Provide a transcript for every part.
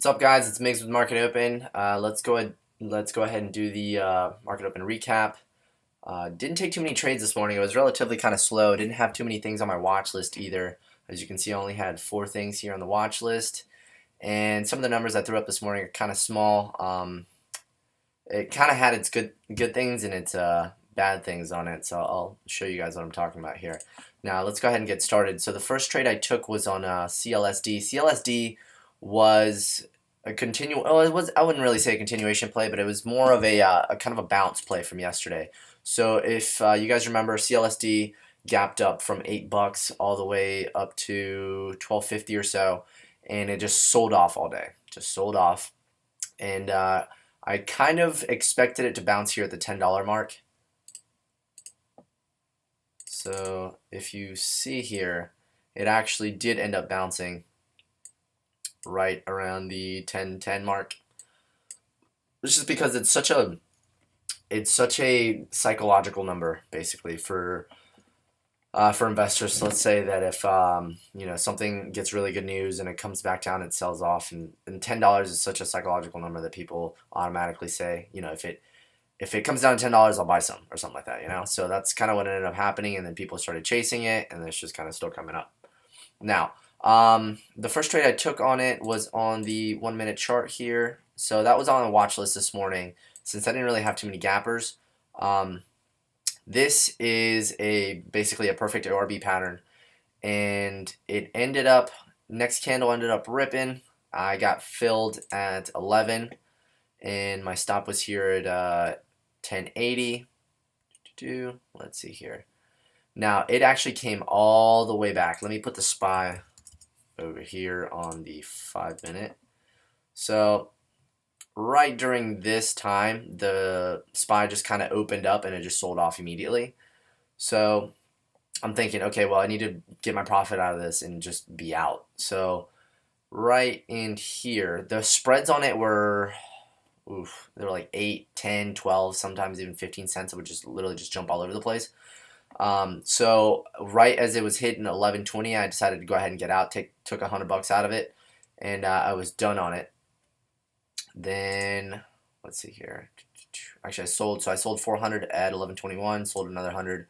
What's up, guys? It's Migs with Market Open. Let's go ahead and do the Market Open recap. Didn't take too many trades this morning. It was relatively kind of slow. Didn't have too many things on my watch list either. As you can see, I only had 4 things here on the watch list, and some of the numbers I threw up this morning are kind of small. It kind of had its good things and its bad things on it. So I'll show you guys what I'm talking about here. Now let's go ahead and get started. So the first trade I took was on CLSD. CLSD was a continue. Well, it was. I wouldn't really say a continuation play, but it was more of a kind of a bounce play from yesterday. So if you guys remember, CLSD gapped up from $8 all the way up to 12.50 or so, and it just sold off all day. Just sold off, and I kind of expected it to bounce here at the $10 mark. So if you see here, it actually did end up bouncing right around the 10.10 mark. This is because it's such a psychological number basically for investors. So let's say that if something gets really good news and it comes back down, it sells off, and $10 is such a psychological number that people automatically say, if it comes down to $10, I'll buy some or something like that. So that's kind of what ended up happening, and then people started chasing it, and it's just kind of still coming up. Now, the first trade I took on it was on the 1-minute chart here. So that was on the watch list this morning since I didn't really have too many gappers. This is basically a perfect ORB pattern, and it ended up, next candle ended up ripping. I got filled at 11, and my stop was here at 1080. Let's see here. Now it actually came all the way back. Let me put the SPY over here on the 5-minute. So right during this time, the SPY just kind of opened up and it just sold off immediately. So I'm thinking, okay, well, I need to get my profit out of this and just be out. So right in here, the spreads on it were, they were like 8, 10, 12, sometimes even 15 cents. It would just literally just jump all over the place. So right as it was hitting 11.20, I decided to go ahead and get out. Took $100 out of it, and I was done on it. Then let's see here. Actually, I sold 400 at 11.21. Sold another 100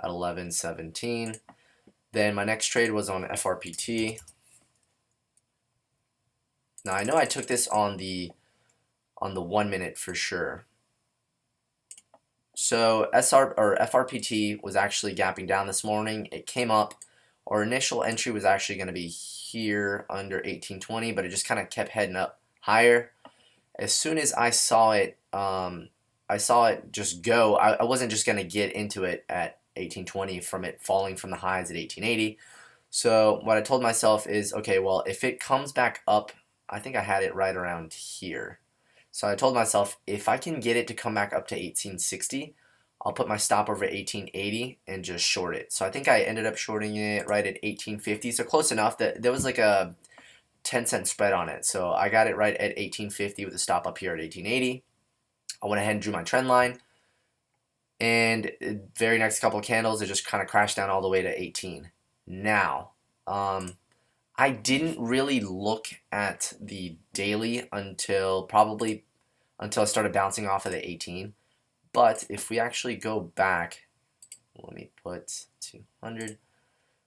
at 11.17. Then my next trade was on FRPT. Now I know I took this on the 1-minute for sure. So FRPT was actually gapping down this morning. It came up. Our initial entry was actually going to be here under 1820, but it just kind of kept heading up higher. As soon as I saw it just go. I wasn't just going to get into it at 1820 from it falling from the highs at 1880. So what I told myself is, okay, well, if it comes back up, I think I had it right around here. So I told myself, if I can get it to come back up to 1860, I'll put my stop over 1880 and just short it. So I think I ended up shorting it right at 1850, so close enough that there was like a 10-cent spread on it. So I got it right at 1850 with a stop up here at 1880. I went ahead and drew my trend line, and very next couple of candles, it just kind of crashed down all the way to 18. Now, I didn't really look at the daily until I started bouncing off of the 18. But if we actually go back, let me put 200.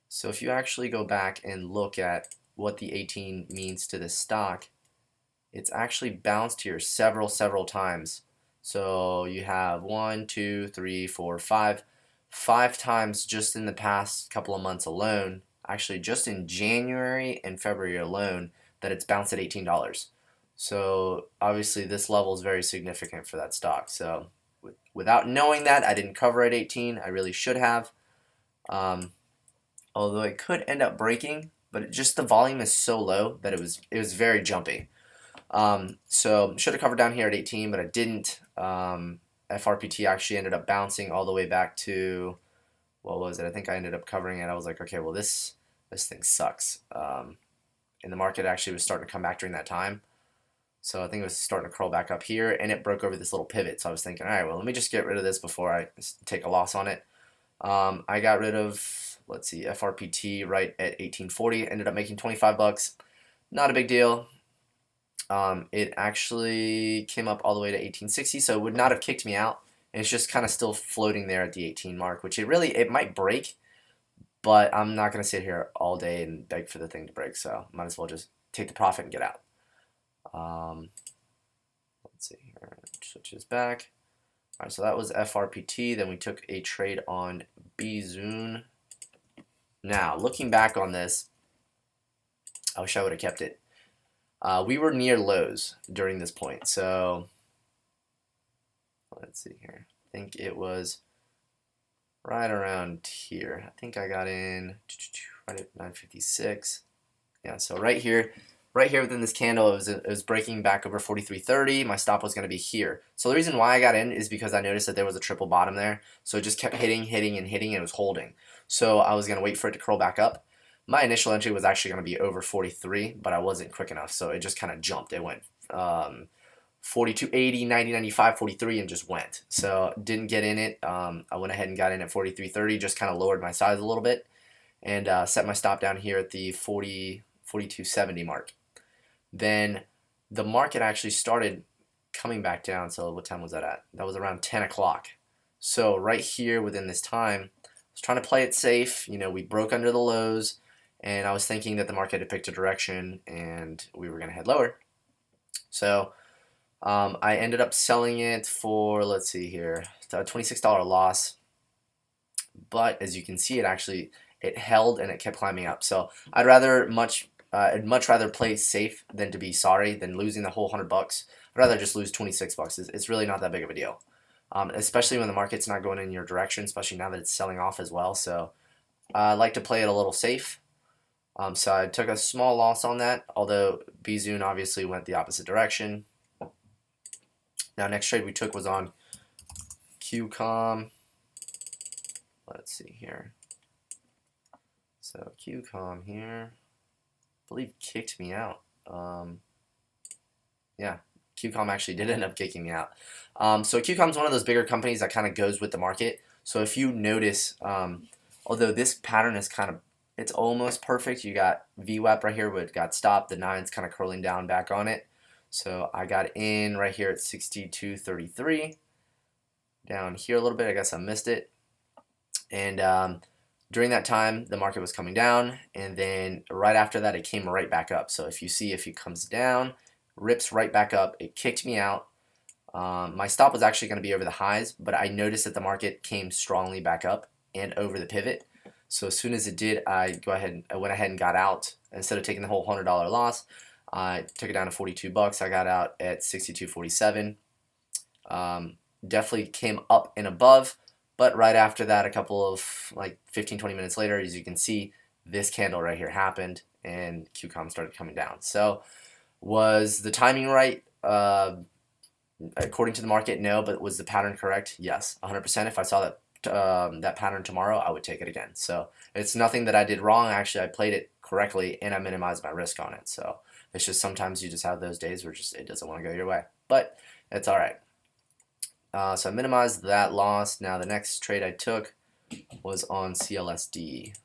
So if you actually go back and look at what the 18 means to this stock, it's actually bounced here several times. So you have 1, 2, 3, 4, 5 times just in the past couple of months alone. Actually, just in January and February alone, that it's bounced at $18. So obviously this level is very significant for that stock. So without knowing that, I didn't cover at 18. I really should have. Although it could end up breaking, but just the volume is so low that it was very jumpy. So should have covered down here at 18, but I didn't. FRPT actually ended up bouncing all the way back to, what was it? I think I ended up covering it. I was like, okay, well this thing sucks. And the market actually was starting to come back during that time. So I think it was starting to curl back up here, and it broke over this little pivot. So I was thinking, all right, well, let me just get rid of this before I take a loss on it. I got rid of, let's see, FRPT right at 1840. Ended up making $25. Not a big deal. it actually came up all the way to 1860, so it would not have kicked me out. And it's just kind of still floating there at the 18 mark, which it might break, but I'm not going to sit here all day and beg for the thing to break, so might as well just take the profit and get out. Let's see here, switches back. All right, so that was FRPT. Then we took a trade on BZoon. Now, looking back on this, I wish I would have kept it. We were near lows during this point, so let's see here. I think it was right around here. I think I got in right at 956. Yeah, so right here within this candle, it was breaking back over 43.30. My stop was going to be here. So the reason why I got in is because I noticed that there was a triple bottom there. So it just kept hitting, and it was holding. So I was going to wait for it to curl back up. My initial entry was actually going to be over 43, but I wasn't quick enough. So it just kind of jumped. It went 42.80, 90.95, 43, and just went. So didn't get in it. I went ahead and got in at 43.30, just kind of lowered my size a little bit, and set my stop down here at the 42.70 mark. Then the market actually started coming back down. So what time was that at? That was around 10 o'clock. So right here within this time, I was trying to play it safe. You know, we broke under the lows, and I was thinking that the market had picked a direction and we were going to head lower. So I ended up selling it for, let's see here, a $26 loss. But as you can see, it held and it kept climbing up. So I'd much rather play safe than to be sorry than losing the whole $100. I'd rather just lose $26. It's really not that big of a deal, especially when the market's not going in your direction, especially now that it's selling off as well. So I like to play it a little safe. So I took a small loss on that, although BZoon obviously went the opposite direction. Now, next trade we took was on QCOM. Let's see here. So QCOM here, I believe kicked me out. Yeah, QCOM actually did end up kicking me out. So QCOM is one of those bigger companies that kind of goes with the market. So if you notice, although this pattern is it's almost perfect. You got VWAP right here, but it got stopped. The 9's kind of curling down back on it. So I got in right here at 62.33. Down here a little bit, I guess I missed it. And during that time, the market was coming down, and then right after that, it came right back up. So if it comes down, rips right back up, it kicked me out. My stop was actually going to be over the highs, but I noticed that the market came strongly back up and over the pivot. So as soon as it did, I went ahead and got out. Instead of taking the whole $100 loss, I took it down to $42. I got out at 62.47. Definitely came up and above, but right after that, a couple of 15-20 minutes later, as you can see, this candle right here happened, and QCOM started coming down. So was the timing right? According to the market, no, but was the pattern correct? Yes, 100%. If I saw that pattern tomorrow, I would take it again. So it's nothing that I did wrong. Actually, I played it correctly, and I minimized my risk on it. So it's just sometimes you just have those days where it doesn't want to go your way, but it's all right. So I minimized that loss. Now the next trade I took was on CLSD.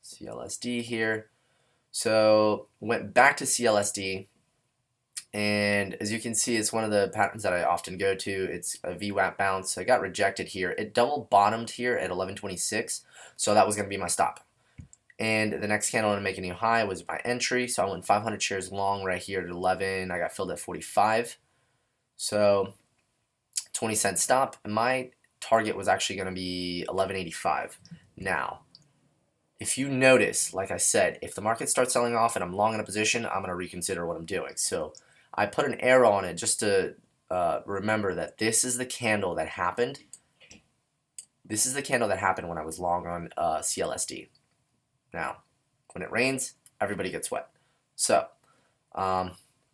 CLSD here. So went back to CLSD. And as you can see, it's one of the patterns that I often go to. It's a VWAP bounce. So it got rejected here. It double bottomed here at 11.26, so that was going to be my stop. And the next candle to make a new high was my entry. So I went 500 shares long right here at 11. I got filled at 45. So 20-cent stop. My target was actually going to be 11.85. Now, if you notice, like I said, if the market starts selling off and I'm long in a position, I'm going to reconsider what I'm doing. So I put an arrow on it just to remember that this is the candle that happened. This is the candle that happened when I was long on CLSD. Now, when it rains, everybody gets wet. So,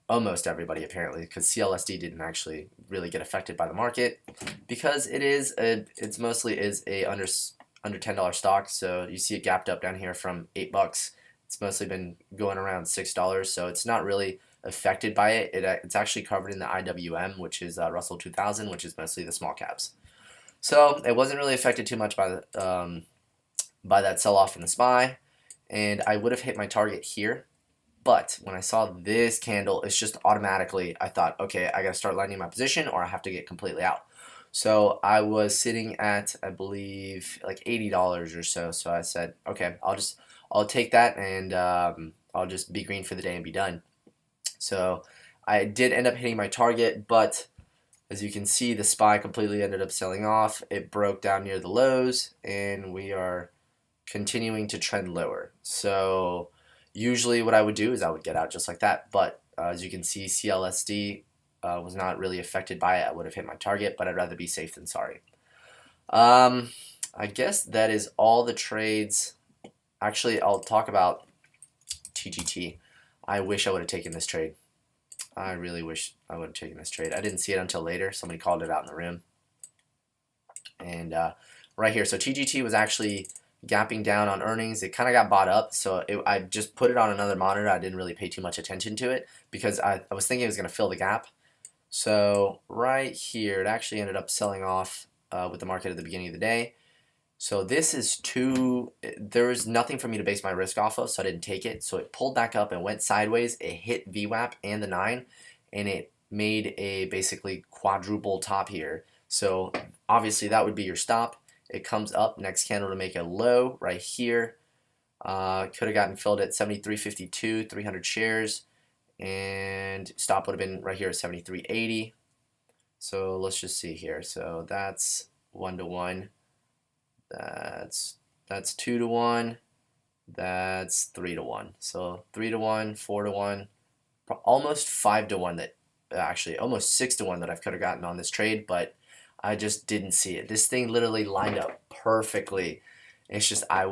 almost everybody apparently, because CLSD didn't actually really get affected by the market because it's mostly a under $10 stock. So you see it gapped up down here from $8. It's mostly been going around $6, so it's not really affected by it. It's actually covered in the IWM, which is Russell 2000, which is mostly the small caps. So it wasn't really affected too much by that sell-off in the SPY, and I would have hit my target here But when I saw this candle, it's just automatically, I thought, okay, I got to start lining my position or I have to get completely out. So I was sitting at, I believe, like $80 or so. So I said, okay, I'll take that and I'll just be green for the day and be done. So I did end up hitting my target, but as you can see, the SPY completely ended up selling off. It broke down near the lows, and we are continuing to trend lower. So usually what I would do is I would get out just like that. But as you can see, CLSD was not really affected by it. I would have hit my target, but I'd rather be safe than sorry. I guess that is all the trades. Actually, I'll talk about TGT. I wish I would have taken this trade. I really wish I would have taken this trade. I didn't see it until later. Somebody called it out in the room. And right here, so TGT was actually gapping down on earnings. It kind of got bought up, so I just put it on another monitor. I didn't really pay too much attention to it because I was thinking it was going to fill the gap. So right here, it actually ended up selling off with the market at the beginning of the day. So this is there was nothing for me to base my risk off of, so I didn't take it. So it pulled back up and went sideways. It hit VWAP and the 9, and it made a basically quadruple top here. So obviously that would be your stop. It comes up next candle to make a low right here. Could have gotten filled at 73.52, 300 shares, and stop would have been right here at 73.80. So let's just see here. So that's 1-to-1. That's 2-to-1. That's 3-to-1. So 3-to-1, 4-to-1, almost 5-to-1 that actually almost 6-to-1 that I could have gotten on this trade, but I just didn't see it. This thing literally lined up perfectly. It's just I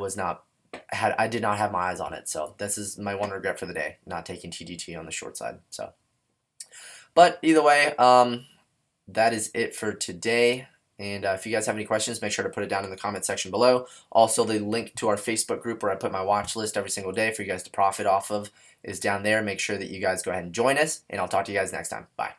did not have my eyes on it. So this is my one regret for the day, not taking TGT on the short side. So, but either way, that is it for today. And if you guys have any questions, make sure to put it down in the comment section below. Also, the link to our Facebook group where I put my watch list every single day for you guys to profit off of is down there. Make sure that you guys go ahead and join us, and I'll talk to you guys next time. Bye.